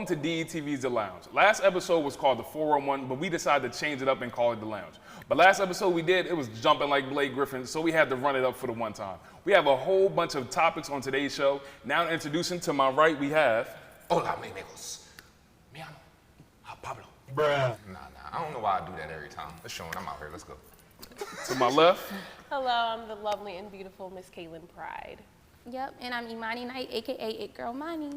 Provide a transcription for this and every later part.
Welcome to DETV's The Lounge. Last episode was called The 401, but we decided to change it up and call it The Lounge. But last episode we did, it was jumping like Blake Griffin, so we had to run it up for the one time. We have a whole bunch of topics on today's show. Now introducing to my right, we have... Hola, mi amigos. Mi amo. Pablo. Bruh. Nah, I don't know why I do that every time. Let's show I'm out here. Let's go. To my left. Hello, I'm the lovely and beautiful Miss Caitlin Pride. Yep, and I'm Imani Knight, aka It Girl Money.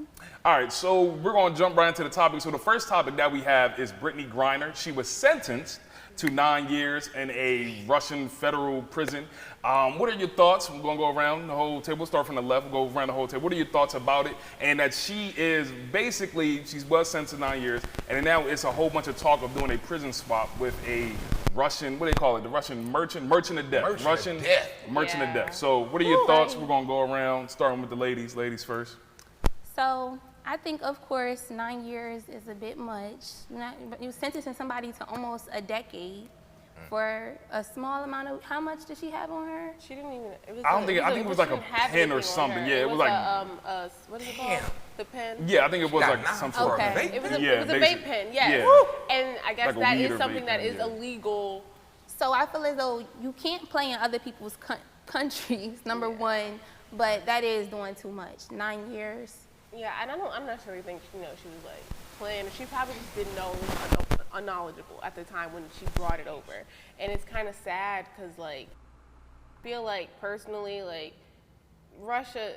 All right, so we're going to jump right into the topic. So the first topic that we have is Brittney Griner. She was sentenced to 9 years in a Russian federal prison. What are your thoughts? We're going to go around the whole table. We'll start from the left. We'll go around the whole table. What are your thoughts about it? And that she is basically, she was sentenced to 9 years, and now it's a whole bunch of talk of doing a prison swap with a Russian, what do they call it? The Russian merchant of death. Russian merchant of death. So what are your thoughts? We're going to go around, starting with the ladies. Ladies first. So I think, of course, 9 years is a bit much. You're sentencing somebody to almost a decade for a small amount of, how much did she have on her? She didn't even, I think it was like a pen or something. Yeah, it was like, what is it called? The pen? Yeah, I think it was like some sort of Okay. vape. It was a vape pen, yes. Yeah. And I guess Like a that weed is or something vape that pen, is yeah. illegal. So I feel as though you can't play in other people's countries, number one, but that is doing too much. 9 years. Yeah, and I'm not necessarily think she was like playing. She probably just didn't know, unknowledgeable at the time when she brought it over. And it's kind of sad because like, I feel like personally, like Russia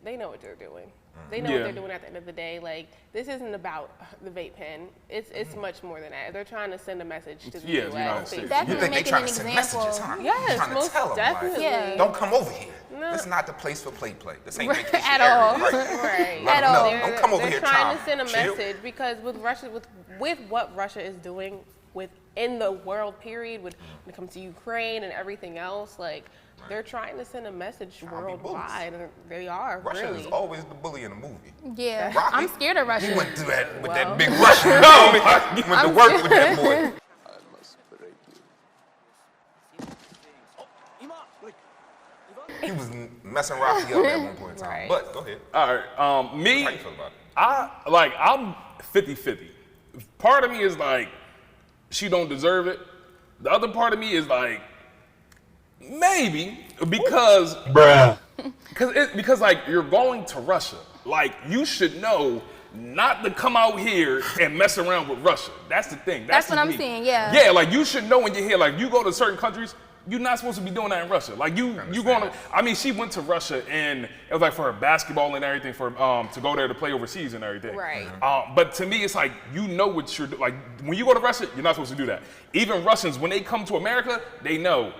they know what they're doing. They know what they're doing at the end of the day. Like, this isn't about the vape pen. It's much more than that. They're trying to send a message to the United U.S. States. Definitely You think they making trying an to send example. messages, huh? Yes, Trying to most tell them, definitely. Yeah. Don't come over here. No. This is not the place for play. This ain't vacation At area, all. right? Right. Let At 'em know. all. Don't come over They're here trying to send a chill. message because with Russia, with what Russia is doing within the world period, when it comes to Ukraine and everything else, like they're trying to send a message be worldwide, and they are Russia really. is always the bully in the movie. Yeah, Rocky, I'm scared of Russia. He went through that with that Well. big Russian. He went to work with that boy. He was messing Rocky up at one point in time. Right. But go ahead. All right, me, How you feel about it? I'm 50-50. Part of me is like, she don't deserve it. The other part of me is like, maybe, because Bruh. because like you're going to Russia. Like you should know not to come out here and mess around with Russia. That's the thing. That's what just I'm me. saying, yeah. Yeah, like you should know when you're here. Like you go to certain countries, you're not supposed to be doing that in Russia. Like you going to. I mean, she went to Russia and it was like for her basketball and everything for to go there to play overseas and everything. Right. But to me, it's like you know what you're like when you go to Russia, you're not supposed to do that. Even Russians, when they come to America, they know.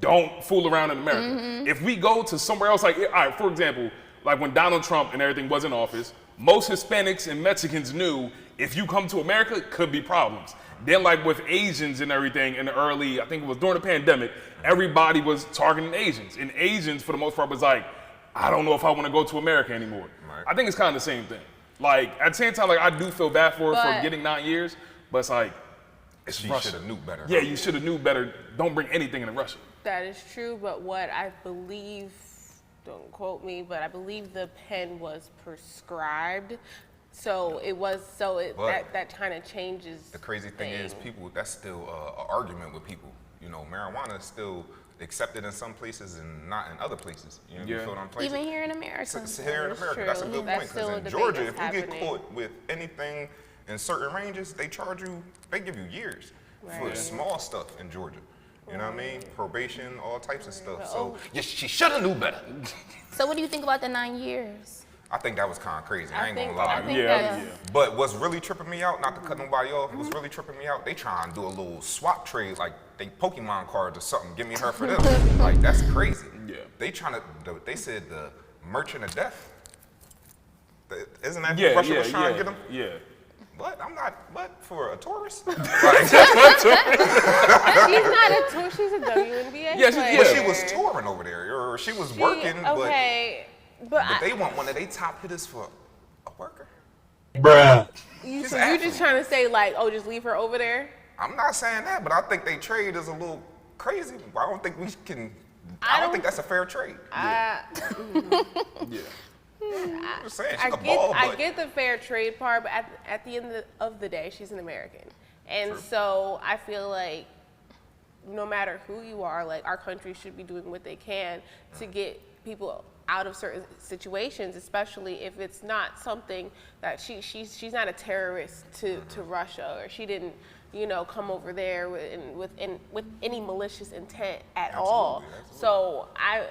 Don't fool around in America. If we go to somewhere else, like, all right, for example, like when Donald Trump and everything was in office, most Hispanics and Mexicans knew if you come to America, it could be problems. Then like with Asians and everything in the early, I think it was during the pandemic, everybody was targeting Asians. And Asians, for the most part, was like, I don't know if I want to go to America anymore. Right. I think it's kind of the same thing. Like, at the same time, like, I do feel bad for her for But- getting 9 years, but it's like, She Russia. should have knew better. Yeah, you should have knew better. Don't bring anything into Russia. That is true, but what I believe, don't quote me, but I believe the pen was prescribed. So it was, But that kind of changes. The crazy thing is, people, that's still an argument with people. You know, marijuana is still accepted in some places and not in other places. You know, you Yeah. feel what I'm placing? Even here in America. Here in That's America, true. that's a good That's point. still Because a in debate Georgia, that's if you get happening. caught with anything in certain ranges, they charge you, they give you years for Right. small stuff in Georgia. You know what I mean? Probation, all types of stuff. So Oh. yeah, she should have knew better. So what do you think about the 9 years? I think that was kind of crazy. I ain't gonna I lie. think Yeah, that's, yeah. But what's really tripping me out, not to cut nobody off, what's really tripping me out, they try and do a little swap trade, like they Pokemon cards or something, give me her for them. Like, that's crazy. Yeah. They trying to, they said the merchant of death. Isn't that Yeah, who Russia yeah, was trying yeah, to get them? yeah. But I'm not, but for a tourist? Like, she's not a tour. She's a WNBA Yeah, she- player. but she was touring over there, or she was working, Okay, but they want one of their top hitters for a worker. Bruh. you she's so an you athlete. just trying to say like, oh, just leave her over there? I'm not saying that, but I think they trade is a little crazy. I don't think we can. I don't think that's a fair trade. Yeah. I'm just saying, she I can ball, but get the fair trade part, but at the end of the day, she's an American. And so I feel like no matter who you are, like our country should be doing what they can to get people out of certain situations, especially if it's not something that she's not a terrorist to Russia, or she didn't, you know, come over there with any malicious intent at all. So I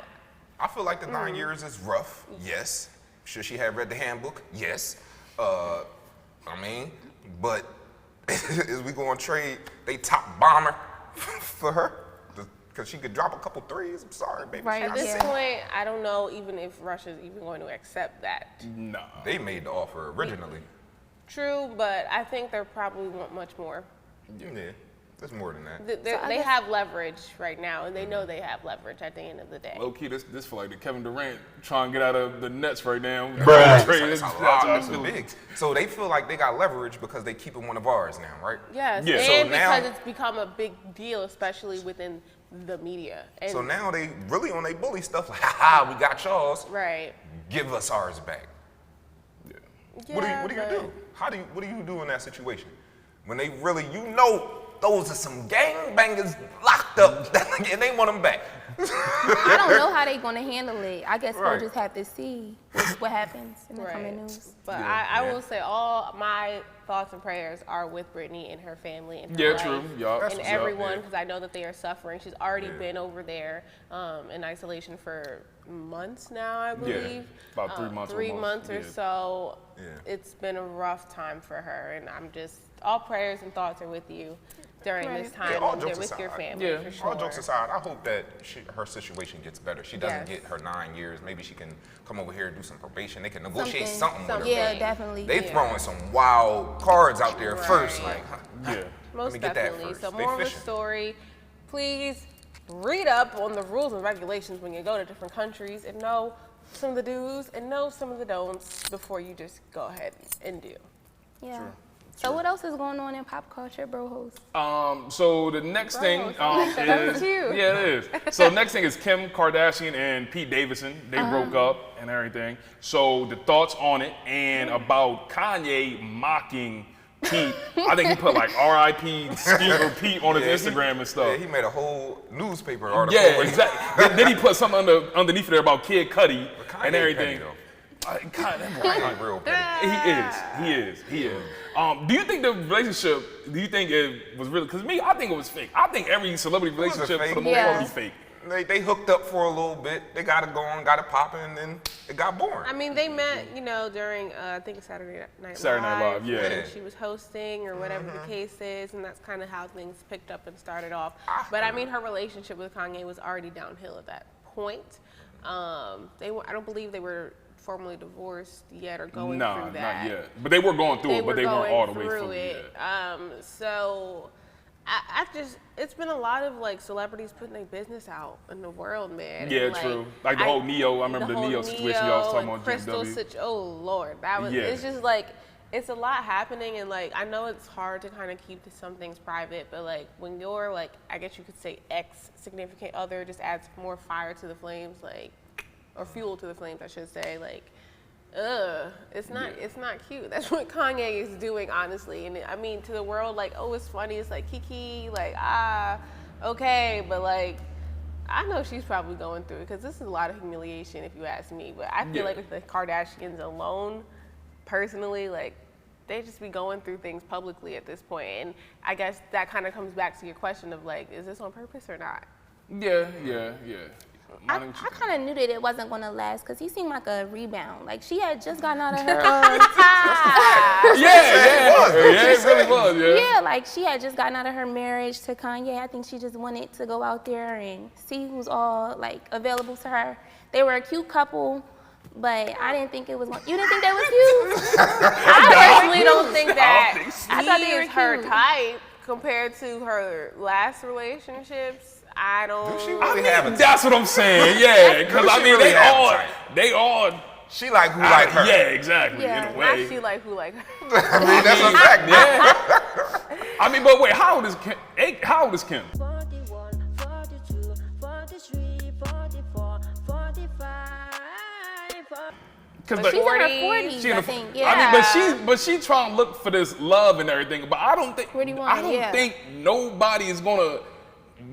feel like the 9 years is rough. Yes. Should she have read the handbook? Yes. I mean, but as we go on trade, they top bomber for her because she could drop a couple threes. I'm sorry, baby. Right. at this point, I don't know even if Russia's even going to accept that. No. They made the offer originally. True, but I think they probably want much more. Yeah, there's more than that. They have leverage right now, and they know they have leverage at the end of the day. Low key, this feel like the Kevin Durant trying to get out of the Nets right now. Bruh. Trade It's this- a that's lot how I of feel. the bigs. So they feel like they got leverage because they keeping one of ours now, right? Yes, Yeah. and So because now- it's become a big deal, especially within the media. And So now they really on they bully stuff like, ha ha, we got y'all's. right. Give us ours back. Yeah. What do you do? What do you do in that situation? When they really, you know, those are some gangbangers locked up and they want them back. I don't know how they're gonna handle it. I guess Right. we'll just have to see what happens in the coming Right. news. But Yeah, I yeah. will say all my thoughts and prayers are with Brittney and her family and her Yeah, life true. Yup. That's and what's up, everyone, yeah. because I know that they are suffering. She's already Yeah. been over there in isolation for months now, I believe. About 3 months 3 almost, months or yeah. so. Yeah. It's been a rough time for her, and I'm just all prayers and thoughts are with you during this time, Yeah, all and jokes with your aside. family Yeah. for sure. All jokes aside, I hope that her situation gets better. She doesn't Yes. get her 9 years. Maybe she can come over here and do some probation. They can negotiate Something. something with her. Yeah, Thing. definitely. They Yeah. throwing some wild cards out there first. Right. Like, Yeah. let Most me get that definitely. first. So They more of the fishing. story, please read up on the rules and regulations when you go to different countries and know some of the do's and know some of the don'ts before you just go ahead and do. Yeah. So what else is going on in pop culture, bro host? So the next thing that was is you. yeah, it is. So next thing is Kim Kardashian and Pete Davidson. They broke up and everything. So the thoughts on it and about Kanye mocking Pete. I think he put like R.I.P. Steve or Pete on his Yeah, Instagram and stuff. Yeah, he made a whole newspaper article. Yeah, exactly. then he put something underneath there about Kid Cudi Kanye and everything. petty, though. God, that boy- Kanye real petty. He is. Do you think the relationship? Do you think it was really? Because me, I think it was fake. I think every celebrity was a relationship for the fake. most Yeah. part be fake. They hooked up for a little bit. They got it going, got it popping, and then it got boring. I mean, they met, you know, during I think Saturday Night Live. Saturday Night Live, yeah. when she was hosting or whatever the case is, and that's kind of how things picked up and started off. But I mean, her relationship with Kanye was already downhill at that point. I don't believe they were formally divorced yet or going Nah, through that. not yet. But they were going through They it, but were they weren't going all the way through through it. it. So I just, it's been a lot of like celebrities putting their business out in the world, man. Yeah, And, true. Like the whole Neo, I remember the whole Neo situation y'all was talking and about, Crystal GW. oh Lord, that was, Yeah. it's just like, it's a lot happening, and like, I know it's hard to kind of keep some things private, but like when you're like, I guess you could say ex significant other just adds more fire to the flames, like, or fuel to the flames, I should say, like, it's not cute. That's what Kanye is doing, honestly. And I mean, to the world, like, oh, it's funny. It's like Kiki, like, okay, but like, I know she's probably going through it because this is a lot of humiliation, if you ask me. But I feel Yeah. like with the Kardashians alone, personally, like, they just be going through things publicly at this point. And I guess that kind of comes back to your question of like, is this on purpose or not? Yeah. I Mine, what you think? kind of knew that it wasn't going to last because he seemed like a rebound. Like she had just gotten out of her, Yeah, it really was, yeah. yeah, like she had just gotten out of her marriage to Kanye. I think she just wanted to go out there and see who's all like available to her. They were a cute couple, but I didn't think it was. You didn't think that was cute? I personally don't think that I thought he they were is her cute. type compared to her last relationships. I don't. she really have a That's what I'm saying, yeah. Because Do I she mean, really have a type? they all, She like who like her. yeah, exactly, Yeah. in a Not way. she like who like her. I mean, that's a fact. Yeah. I mean, but wait, how old is Kim? How old is Kim? 41, 42, 43, 44, 45. Because She's in her 40s, I think. Yeah. I mean, but she trying to look for this love and everything. But I don't think, 41, I don't think nobody is gonna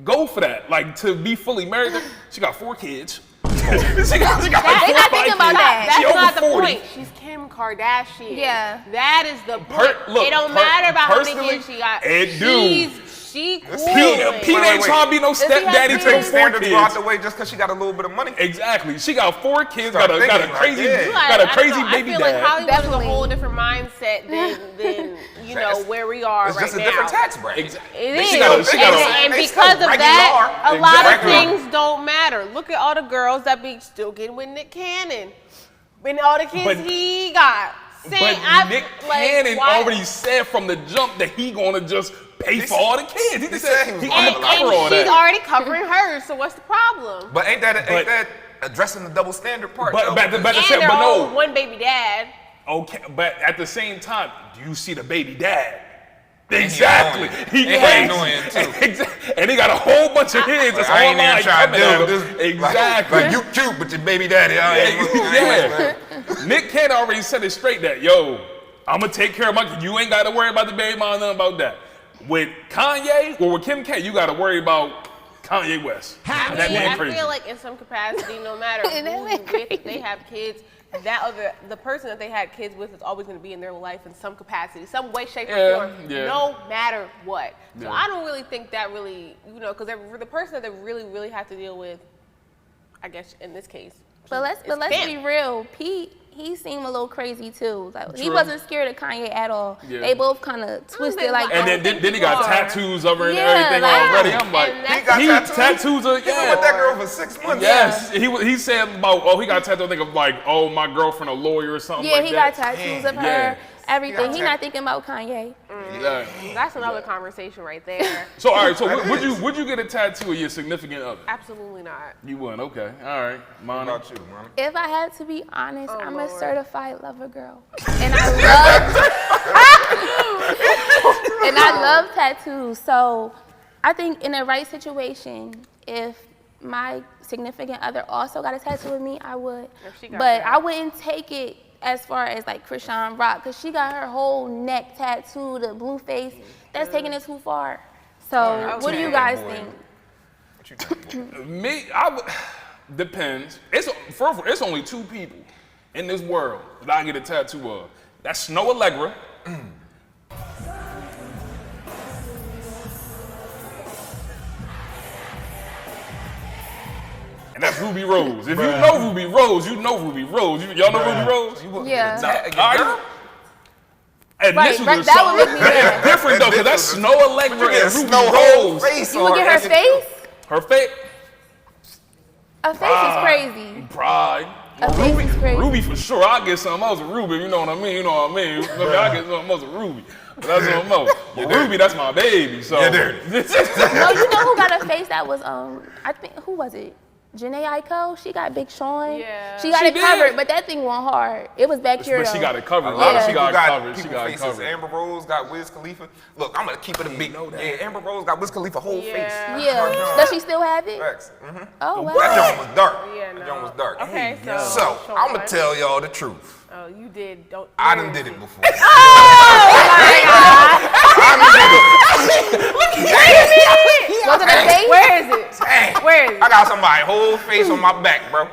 go for that. Like to be fully married. She got 4 kids. she got They like not 4 or 5 thinking about kids. that. She That's over not the 40. point. She's Kim Kardashian. Yeah. That is the point. It don't matter about how many kids she got. It do. She cool. Pete ain't trying to be no stepdaddy to 4 Standards go out kids. the way just because she got a little bit of money. Exactly. She got 4 kids. Start Got a thinking crazy, like, yeah. got a I crazy don't know. baby I feel dad. like Hollywood is a Definitely. whole different mindset than you know where we are It's right just a now. different tax bracket. Exactly. It is. She got a, And They because still of that, regular. a lot of Exactly. things don't matter. Look at all the girls that be still getting with Nick Cannon. And all the kids But- he got. but Saying, Nick like, Cannon why- already said from the jump that he gonna just pay for all the kids. He just said said he was he gonna gonna cover cover all and she's that. already covering hers, so what's the problem? But ain't that But- addressing the double standard part? But though? but And but they're all no. one baby dad. Okay, but at the same time, do you see the baby dad? he Exactly. annoying. He And he crazy. annoying, too. Exactly. And he got a whole bunch of kids that's I ain't online even trying to coming deal at with him. this. Exactly. Like you cute, but your baby daddy, I ain't Yeah. Nick Cannon already said it straight that, yo, I'm gonna take care of my kid. You ain't gotta worry about the baby mom, nothing about that. With Kanye or with Kim K, you gotta worry about Kanye West. I And that mean, man I crazy. feel like in some capacity, no matter And that who man you with, crazy. they have kids. The person that they had kids with is always going to be in their life in some capacity, some way, shape, Yeah, or form, yeah. no matter what. So Yeah. I don't really think that really, because the person that they really have to deal with, I guess in this case. But let's Kim. be real. Pete, he seemed a little crazy too. Like he True. wasn't scared of Kanye at all. Yeah. They both kind of twisted like. And I then, don't then he got think tattoos of her and Yeah, everything like- already. I'm like, And that's- He got he tattoos? tattoos of, He been yeah. with that girl for 6 months. Yes, he said about, he got tattoos. I think of like, my girlfriend a lawyer or something yeah, like he that. got tattoos of her. Yeah. Everything. He He got not thinking about Kanye. Yeah. That's another conversation right there. So all right, so That would is. you get a tattoo of your significant other? Absolutely not. You wouldn't. Okay. All right. What Mana. about you, man? If I had to be honest, Oh, I'm Lord. a certified lover girl, and I love tattoos. So I think in the right situation, if my significant other also got a tattoo with me, I would. If she got But that. I wouldn't take it as far as like Krishan Rock, because she got her whole neck tattooed, the blue face. That's taking it too far. So what do you guys boy. think? What you think? Me, depends. It's only 2 people in this world that I get a tattoo of. That's Snow Allegra. And that's Ruby Rose. If you know Ruby Rose, you know Ruby Rose. Y'all know Ruby Rose? You would Yeah. get a All right. girl? Initials right, or that would something. make me mad. It's different though, because that's Initials. Snow Allegra You get and Ruby Snow whole Rose. face You on would get her face? Her face, Her face is crazy. pride. Her face is crazy. Ruby for sure. I'll get something else with Ruby. You know what I mean? I'll get something else with Ruby. But that's something else. But Ruby, that's my baby. So. Yeah, dirty. No, you know who got a face that was I think who was it? Janae Aiko. She got Big Sean. Yeah. She got She it did. covered, but that thing went hard. It was back here But she though. got it covered. A lot of Yeah. She people got it got covered. She people got it faces. covered. Amber Rose got Wiz Khalifa. Look, I'm gonna keep it a beat. Yeah, Amber Rose got Wiz Khalifa whole face. Yeah. Yeah. Does she still have it? Facts. Oh wow. That joint was dark. Yeah, That no. joint was dark. Okay, So so I'm gonna tell y'all the truth. Oh, you did. Don't. I done did it before. Was it a face? Where is it? Dang. Where is it? I got somebody's whole face on my back, bro.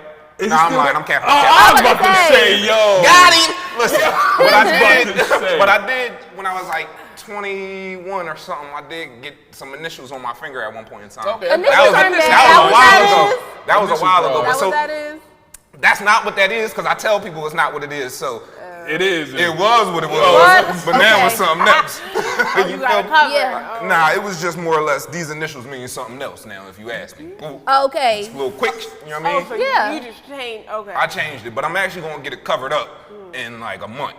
Nah, I'm lying. I'm capping. Oh, I'm I was capping. about to say, yo. Got him. Listen, what I about to say. did, what I did when I was like 21 or something, I did get some initials on my finger at one point in time. Okay. Initials That was, aren't bad. that was a while That ago. That was a while ago. Is But That so what that is? that's not what that is, because I tell people it's not what it is. So It is. it was what it was, What? but now it's Okay. something else. You got it covered. Yeah. Oh. Nah, it was just more or less these initials mean something else now, if you ask me. Ooh, Okay. a little quick, you know what I Oh, mean? so Yeah. you just changed. Okay. I changed it, but I'm actually gonna get it covered up in like a month.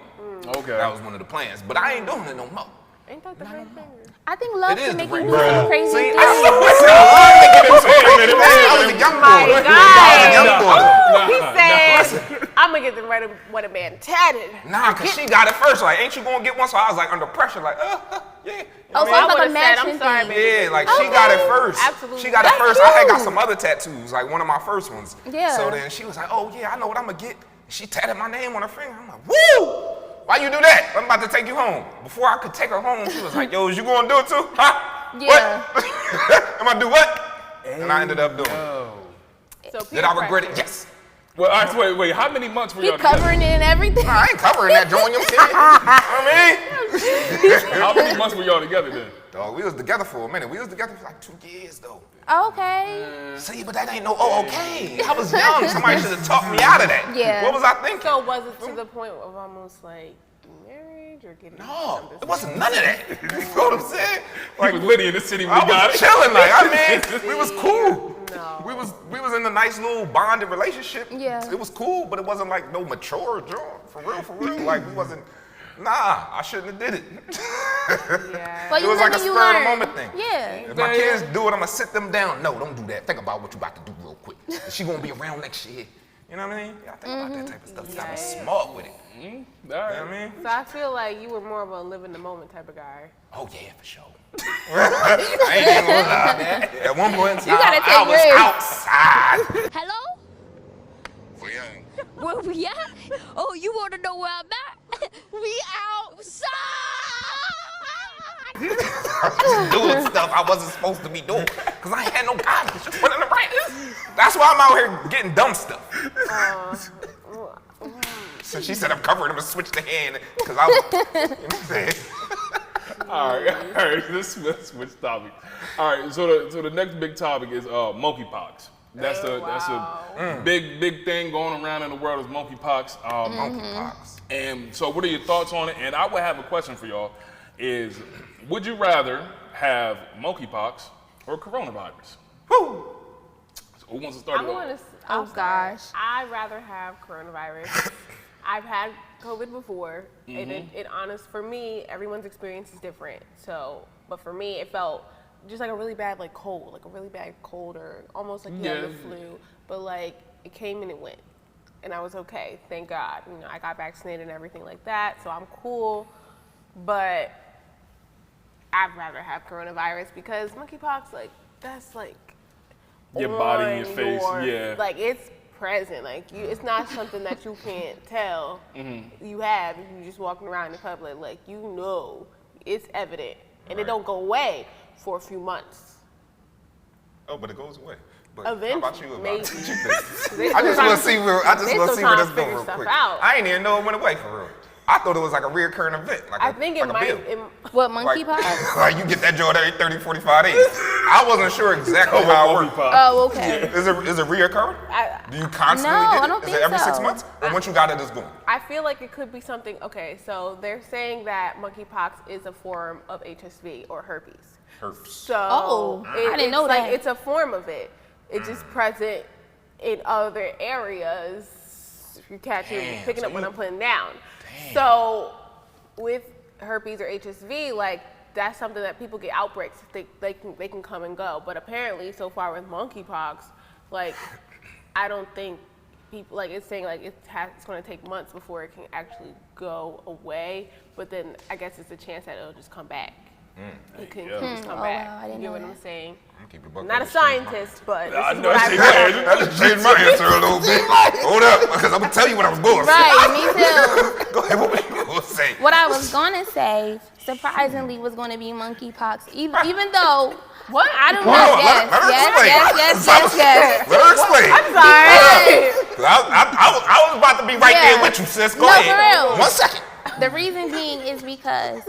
Okay. That was one of the plans, but I ain't doing it no more. Ain't that the ring finger? I think love It is can make the you ring. do some crazy See, things. I was a young boy. My I God. was a young boy. He said, "I'm gonna get the right what a man tatted." Nah, cause she got it first. Like, ain't you gonna get one? So I was like under pressure, like, yeah. You know Oh, what so I it's mean? like a would've said, matching I'm sorry, thing. baby. Yeah, like she got it first. Absolutely. She got it That's first. I had got cute. some other tattoos, like one of my first ones. Yeah. So then she was like, oh yeah, I know what I'm gonna get. She tatted my name on her finger. I'm like, woo! Why you do that? I'm about to take you home. Before I could take her home, she was like, yo, is you gonna do it too? Huh? Yeah. What? Am I do what? And I ended up doing it. So Did I regret it? Yes. Well, all right, wait. How many months were y'all together? Covering it and everything. I ain't covering that joint, you know what I mean? How many months were y'all together then? Dog, we was together for a minute. We was together for like 2 years though. Okay. See, but that ain't no, okay. I was young. Somebody should have talked me out of that. Yeah. What was I thinking? So was it to the point of almost like marriage or getting? No, it wasn't none of that. You know what I'm saying? Like, he was Liddy in the city when I we got was it. chilling. Like, I mean, we was cool. No. We was in a nice little bonded relationship. Yeah. It was cool, but it wasn't like no mature joint. For real. Like, we wasn't. Nah, I shouldn't have did it. Yeah. Well, It was like a you spur of the learn. moment thing. Yeah. If my kids do it, I'm gonna sit them down. No, don't do that. Think about what you about to do real quick. Is she gonna be around next year? You know what I mean? Yeah, I think about that type of stuff. You gotta be smart with it. All You right. know what I mean? So I feel like you were more of a live in the moment type of guy. Oh yeah, for sure. I ain't even gonna lie. At one point in time, gotta take I was risks. outside. Hello? Where we at? Oh, you want to know where I'm at? We outside! Just doing stuff I wasn't supposed to be doing because I ain't had no guidance. Just putting the right. That's why I'm out here getting dumb stuff. So she said I'm covering him and switch the hand because I was. You know what I'm saying? All right. Let's switch topics. All right. So the next big topic is monkeypox. That's a big thing going around in the world is monkeypox. Monkeypox. And so, what are your thoughts on it? And I would have a question for y'all: is would you rather have monkeypox or coronavirus? Woo! So who wants to start I'm it off? going to. Oh gosh. I'd rather have coronavirus. I've had COVID before, and it honest for me, everyone's experience is different. So, but for me, it felt just like a really bad cold, or almost like you had the flu. But like it came and it went, and I was okay. Thank God. You know, I got vaccinated and everything like that, so I'm cool. But I'd rather have coronavirus because monkeypox, that's Your body in your on face, yeah. Like it's present. Like it's not something that you can't tell you have if you just walking around in public. Like it's evident, and it don't go away for a few months. Oh, but it goes away. But Eventually, how about you about maybe. it? I just want to see where this going real quick. Out. I ain't even know it went away for real. I thought it was like a reoccurring event. I think it might. What, Like, monkeypox? like you get that joint every 30, 45 days. I wasn't sure exactly how it worked. Oh, okay. Is it reoccurring? Do you constantly No, get it? I don't Is think it every 6 so. months? Or once you got it, it's gone? I feel like it could be something. Okay, so they're saying that monkeypox is a form of HSV or herpes. Herpes. So Oh, I didn't know it's that. It's a form of it. It's just present in other areas. If you catch it, picking up what I'm putting down. So with herpes or HSV, that's something that people get outbreaks. They can come and go. But apparently, so far with monkeypox, I don't think people it's saying it's going to take months before it can actually go away. But then I guess it's a chance that it'll just come back. It can just come back. Wow, I didn't You get know what that. I'm saying? Keep it buck Not a up, change my- scientist, but this I is know what it's I've changed. read. I just changed my answer a little bit. Hold up, because I'm going to tell you what I was going to say. Right, me too. Go ahead, what were you going to say? What I was gonna say, surprisingly, was gonna be monkeypox. Even though What? I don't Hold know. on, let her explain. Yes. Let her explain. I'm sorry. I was about to be right Yeah. there with you, sis. Go No, ahead. for real. 1 second. The reason being is because,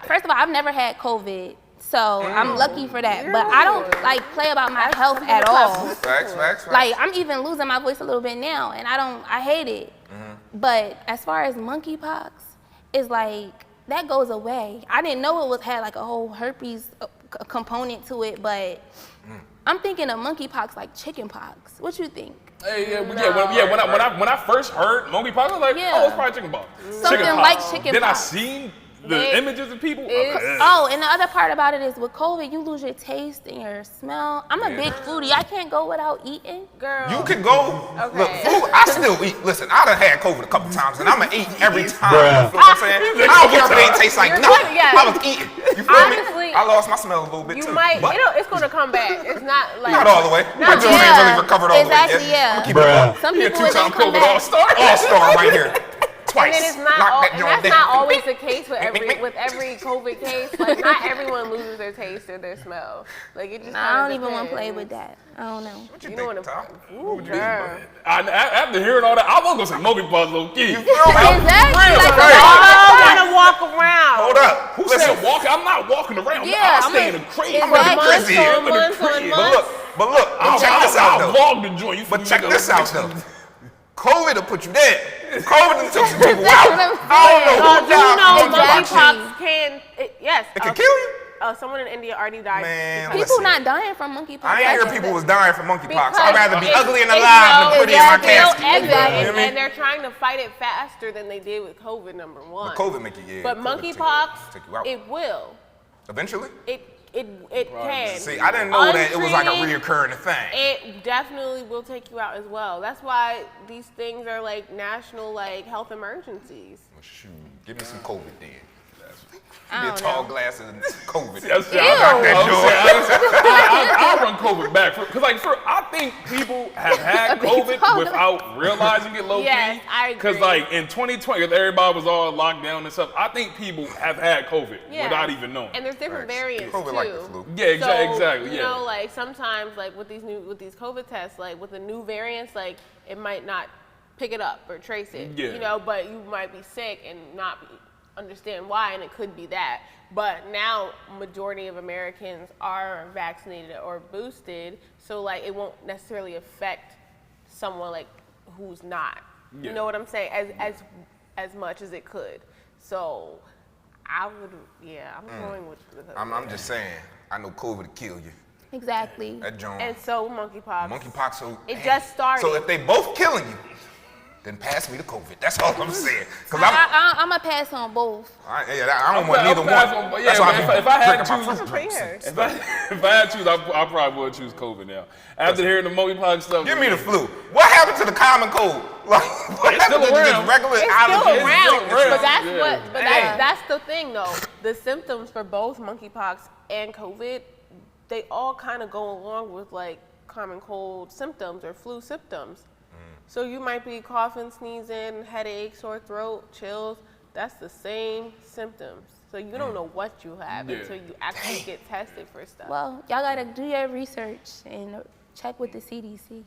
first of all, I've never had COVID, so I'm lucky for that. But I don't play about my health at all. Facts. I'm even losing my voice a little bit now, and I hate it. But as far as monkeypox, it's that goes away. I didn't know it had a whole herpes component to it, but I'm thinking of monkeypox like chickenpox. What you think? Hey, when I first heard monkeypox, I was like, Yeah. oh, it's probably chickenpox. Something like chickenpox. Then I seen The images of people. Oh, and the other part about it is with COVID, you lose your taste and your smell. I'm a big foodie. I can't go without eating. Girl. You can go. Okay. Look, food, I still eat. Listen, I done had COVID a couple times, and I'ma eat every time. You feel what I'm saying? I don't care if it ain't taste like You're nothing. good, yeah. I was eating. You feel Honestly, me? I lost my smell a little bit You too. might, but it's gonna come back. It's not like not all the way. My juice ain't really recovered all the way Exactly, yet. yeah. I'ma keep it going. Some You're a people it two-time don't come COVID back. all-star. All-star right here. Twice. And then it's not Knock all, that and joint that's down. not always the case with every COVID case. Like not everyone loses their taste or their smell. Like it just. I don't even want to play with that. I don't know. What you You think, know what Tom? Ooh, girl. After hearing all that, I was gonna say monkeypox low key. You feel me? Exactly. Like Right. I'm gonna walk around. Hold up. Who said walking? I'm not walking around. Yeah, I'm staying in the crate. I'm gonna be Months crazy here. on months on months. But look, check this out I'll though. vlog the joint. You But finna check make this a- out though. COVID will put you there. COVID will took some people That's out. what I'm I don't know Oh, who do you know died from monkeypox. monkeypox can? Yes. It can kill you? Someone in India already died. Man, because- People not dying from monkeypox. I ain't hear people was dying from monkeypox. Because I'd rather be it's- ugly and it's alive than pretty in my exactly. casket. Exactly. You know what I mean? And they're trying to fight it faster than they did with COVID, number one. But COVID make you, yeah. But COVID monkeypox, take you out. it will. Eventually? It can. See, I didn't know that it was like a Untreated, reoccurring thing. It definitely will take you out as well. That's why these things are like national like health emergencies. Well, shoot, give me some COVID then. I Give me a don't tall know. glass of COVID. Yes, Ew. I'll run COVID back because, I think people have had COVID without realizing it low key. Yes, I agree. Because, in 2020, because everybody was all locked down and stuff, I think people have had COVID Yeah. without even knowing. And there's different variants COVID too. like the flu. Yeah, exactly. You Yeah. know, like sometimes, like with these COVID tests, like with the new variants, like it might not pick it up or trace it. Yeah. You know, but you might be sick and not understand why, and it could be that. But now, majority of Americans are vaccinated or boosted, so like it won't necessarily affect someone like who's not. Yeah. You know what I'm saying? As much as it could. So I would, I'm going with. I'm just saying, I know COVID will kill you. Exactly. That joint. And so monkeypox. Monkeypox, so It just started. So if they both killing you, then pass me the COVID. That's all I'm saying. Cause I'm going to pass on both. I don't want neither one. That's why if I had drinking my to fruit choose, drinks. if I had to choose, I probably would choose COVID now. After hearing the monkeypox stuff, Give me the flu. What happened to the common cold? Like, what It's happened still to around. just regular It's allergies? still around, around, but that's yeah. what. But Hey. that's the thing, though. The symptoms for both monkeypox and COVID, they all kind of go along with like common cold symptoms or flu symptoms. So you might be coughing, sneezing, headache, sore throat, chills. That's the same symptoms. So you don't know what you have Yeah. until you actually get tested for stuff. Well, y'all got to do your research and check with the CDC.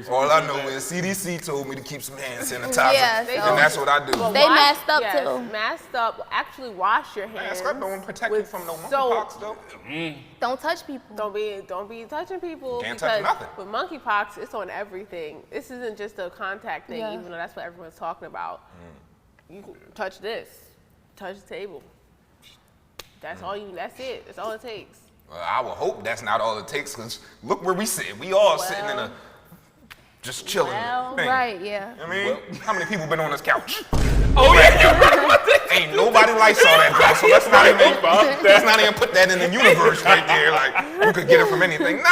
All I know is CDC told me to keep some hand sanitizer, Yeah, so- and that's what I do. But They masked up, too. Masked up. Actually, wash your hands. Mask up don't protect you with from no soap. monkeypox though. Don't touch people. Don't be touching people. Can't touch because nothing. with monkeypox, it's on everything. This isn't just a contact thing, Yeah. even though that's what everyone's talking about. You can touch this, touch the table. That's all you. That's it. That's all it takes. Well, I would hope that's not all it takes, because look where we sit. We all sitting in a just chilling well, thing. Right, yeah. I mean, how many people been on this couch? oh yeah, Ain't nobody likes all that, bro. So let's not even put that in the universe right there. Like you could get it from anything. Nah,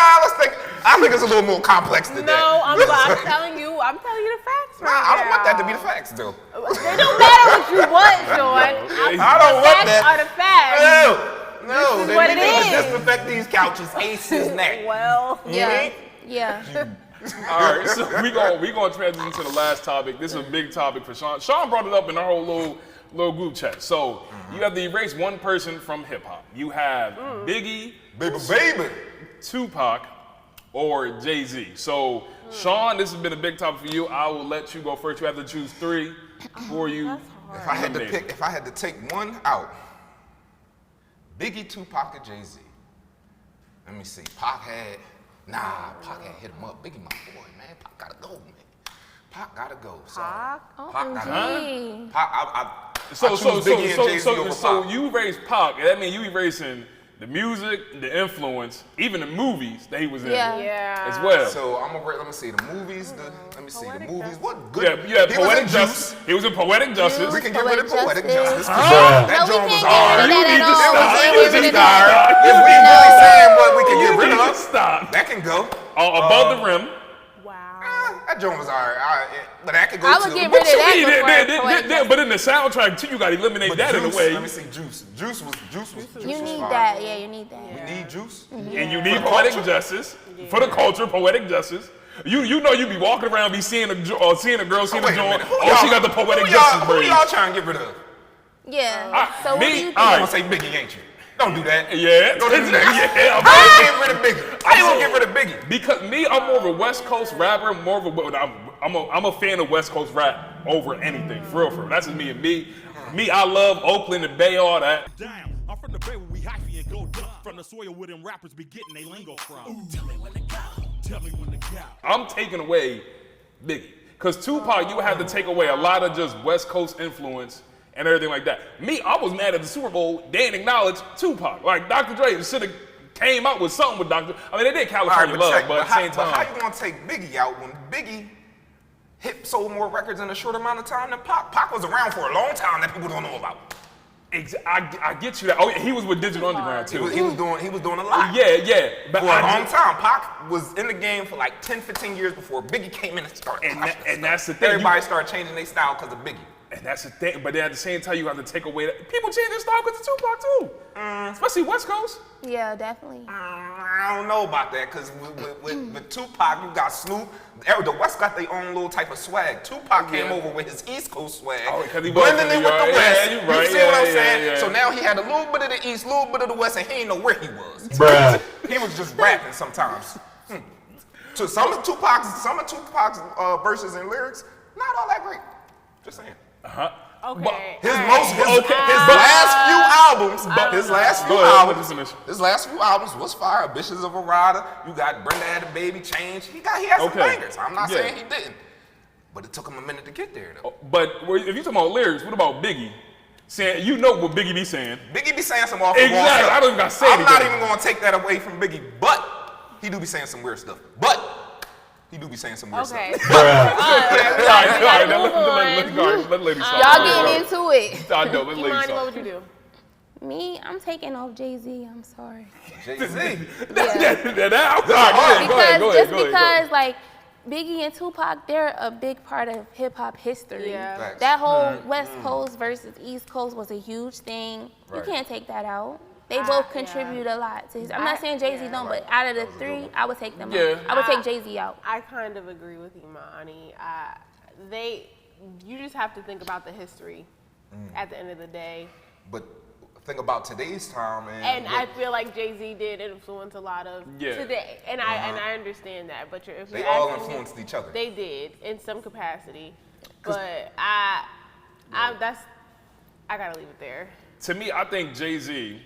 I think it's a little more complex than that. No, I'm telling you the facts right Nah, I don't want that to be now. the facts, though. It don't matter what you want, Sean. I don't want Facts that. are the facts. No, is then what we it need to is. disinfect these couches ASAP. Well, Yeah. Yeah. All right, so we gonna transition to the last topic. This is a big topic for Sean. Sean brought it up in our whole little group chat. So you have to erase one person from hip hop. You have Biggie, Baby. Tupac, or Jay-Z. So Sean, this has been a big topic for you. I will let you go first. You have to choose three before you. If I had to take one out, Biggie, Tupac, or Jay-Z. Let me see. Pac had hit him up. Biggie, my boy, man. Pac gotta go, man. Pac gotta go. So, Pac? Pac gotta go. OMG. Pac, I So choose Biggie and Jay-Z over so Pac. you erase Pac. That means you erasing the music, the influence, even the movies that he was in Yeah. as well. So I'm gonna let me see the movies. What good? Yeah, you had he was Poetic in Justice. He was in Poetic Justice. We can get rid of Poetic Justice. Huh? That No, we joint was can't hard. get rid of You need to that stop. at all. You We need can't to get rid of stop. that. If we really saying what we can get rid You need of, to stop. that can go. Above the rim. Wow. That joint was alright, but that could go I too. would get rid of that before Poetic Justice. But in the soundtrack too, you got to eliminate that in a way. Let me see, Juice. Juice was You need fire. that. Yeah, you need that. We need Juice. And you need Poetic Justice for the culture. Poetic Justice. You know you be walking around, be seeing a girl, seeing a Wait a joint. minute. Who Oh, she y'all- got the Poetic who Justice y'all- Who braids. y'all trying to get rid of? Yeah. So what me, do you think? all I'm right. gonna say Biggie, ain't you? Don't do that. Yeah. Go to the next. Yeah. How you get rid of Biggie? How you gonna get rid of Biggie? Because me, I'm more of a West Coast rapper. More of a, I'm a fan of West Coast rap over anything. For real. That's just me and me. Me, I love Oakland and Bay, all that. Damn, I'm from the Bay where we hyphy and go dumb. From the soil where them rappers be getting they lingo from. Tell me when to go. Tell me when to go. I'm taking away Biggie. Because Tupac, you had to take away a lot of just West Coast influence and everything like that. Me, I was mad at the Super Bowl. They didn't acknowledge Tupac. Like, Dr. Dre should have came out with something with Dr. I mean, they did California Love, but at the same time. How you gonna take Biggie out when Biggie sold more records in a short amount of time than Pac? Pac was around for a long time that people don't know about. I get you that. Oh, yeah, he was with Digital Underground too. He was doing a lot. Yeah. But For a long time, Pac was in the game for like 10, 15 years before Biggie came in and started. And that's the thing. Everybody started changing their style because of Biggie. And that's the thing. But then at the same time, you have to take away that. People change their style because of Tupac too. Especially West Coast. Yeah, definitely. I don't know about that because with Tupac, you got Snoop. The West got their own little type of swag. Tupac came over with his East Coast swag, Oh, 'cause he was blending from in New with the York. West. Yeah, you right. You see what I'm Yeah, saying? yeah. So now he had a little bit of the East, a little bit of the West, and he didn't know where he was. Bruh. He was just rapping sometimes. So some of Tupac's verses and lyrics, not all that great. Just saying. Okay. His last few albums was fire. Bishops of a Rider. You got Brenda Had a Baby, Change. He had some bangers. I'm not saying he didn't, but it took him a minute to get there though. But if you talking about lyrics, what about Biggie? Saying, you know what Biggie be saying. Biggie be saying some off the wall Exactly. stuff. I don't even gotta say I'm not anything. even gonna take that away from Biggie, but he do be saying some weird stuff. But he do be saying some weird Okay. stuff. All right, let the lady talk. Y'all getting into it. I know, let the lady Imani, what talk. would you do? Me, I'm taking off Jay-Z. I'm sorry. Jay-Z. Because like Biggie and Tupac, they're a big part of hip hop history. Yeah. Facts. That whole West Coast versus East Coast was a huge thing. Right. You can't take that out. They both contribute a lot to his. I'm not saying Jay-Z don't, but out of the three, I would take them out. I would take Jay-Z out. I kind of agree with Imani. You just have to think about the history at the end of the day. But think about today's time, And I feel like Jay-Z did influence a lot of today, and I understand that. But if they you're all asking me, influenced each other. they did in some capacity, but I gotta leave it there. To me, I think Jay-Z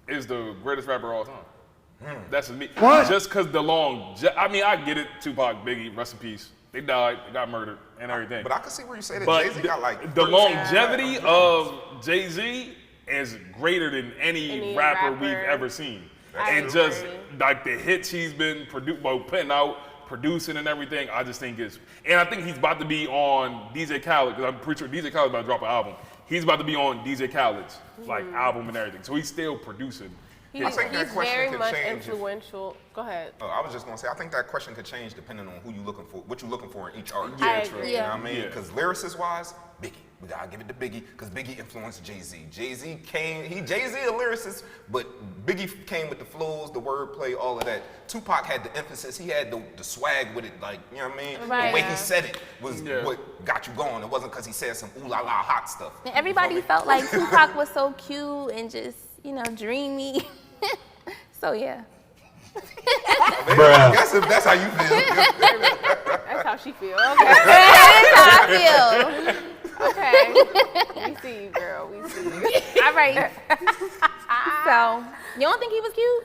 is the greatest rapper of all time. That's just me. Just because I mean, I get it. Tupac, Biggie, rest in peace. They died, they got murdered, and everything. But I can see where you say that But Jay-Z got like the 13 longevity albums. of Jay-Z is greater than any rapper we've ever seen. I And just agree. like the hits he's been putting out, producing and everything, I just think and I think he's about to be on DJ Khaled, because I'm pretty sure DJ Khaled's about to drop an album. He's about to be on DJ Khaled's album and everything. So he's still producing. I think that He's question very could much change if- influential. Go ahead. Oh, I was just gonna say, I think that question could change depending on who you looking for, what you looking for in each artist. I true. agree. You know Yeah. what I mean? Yeah. Because lyricist wise, Biggie. We gotta give it to Biggie, because Biggie influenced Jay-Z. Jay-Z a lyricist, but Biggie came with the flows, the wordplay, all of that. Tupac had the emphasis, he had the swag with it, like, you know what I mean? Right. The way he said it was Yeah. what got you going. It wasn't because he said some ooh la la hot stuff. And everybody felt like Tupac was so cute and just, dreamy. So yeah. I guess if that's how you feel. That's how she feels. Okay. That's how I feel. Okay. We see you, girl. We see you. All right. So, you don't think he was cute?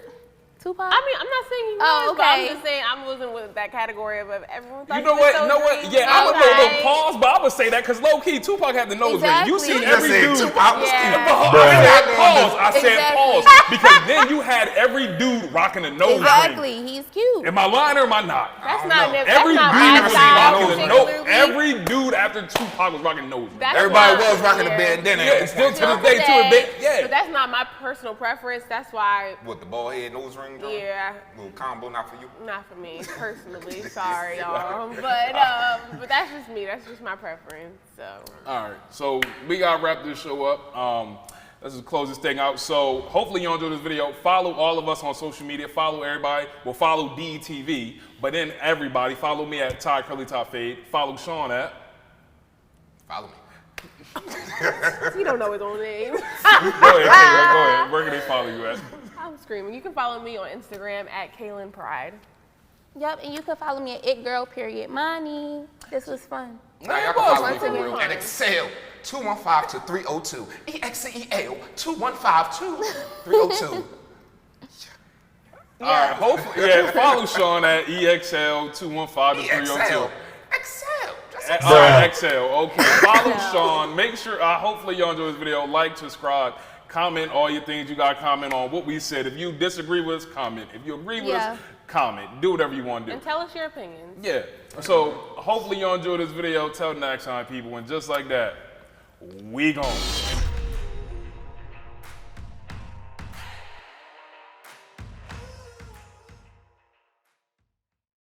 Tupac? I mean, I'm not saying he was, Oh, but I'm okay. just saying I wasn't with that category of everyone thought You know he was what? so know what? dreamy. Yeah, I would Okay. pause, but I would say that because low key, Tupac had the nose ring. You seen Exactly. every You dude. just said Tupac was Yeah. cute. I said pause. I said Exactly. pause because then you had every dude rocking a nose ring. Exactly. He's cute. Am I lying or am I not? That's not know. Every that's not dude my was style rocking a nose. particularly. Every dude after Tupac was rocking nose rings. That's Everybody not- was rocking a yeah. bandana. Yeah, it's still to this day too. A bit. But Yeah. that's not my personal preference. That's why, With the bald head nose ring, John? yeah, Little combo, not for you. not for me personally. Sorry, y'all. But that's just me. That's just my preference. So. All right, so we gotta wrap this show up. Let's just close this thing out. So hopefully you enjoyed this video. Follow all of us on social media. Follow everybody. Well, follow DETV. But then everybody, follow me at Ty Curly Top Fade. Follow Sean at. Follow me. He don't know his own name. Go ahead. Where can they follow you at? I'm screaming. You can follow me on Instagram at Kaylin Pride. Yep, and you can follow me at itgirlperiod.money. This was fun. Now y'all can follow me for real at Excel 215-2302. EXCEL 215-2302. All right, hopefully, yeah, follow Sean at EXL215-302. EXL. Excel. Just All right, XL. Okay, follow Sean. Make sure, hopefully y'all enjoy this video. Like, subscribe, comment all your things you got to comment on what we said. If you disagree with us, comment. If you agree with us, comment. Do whatever you want to do. And tell us your opinions. Yeah. So hopefully y'all enjoy this video. Tell the next time, people. And just like that, we gone.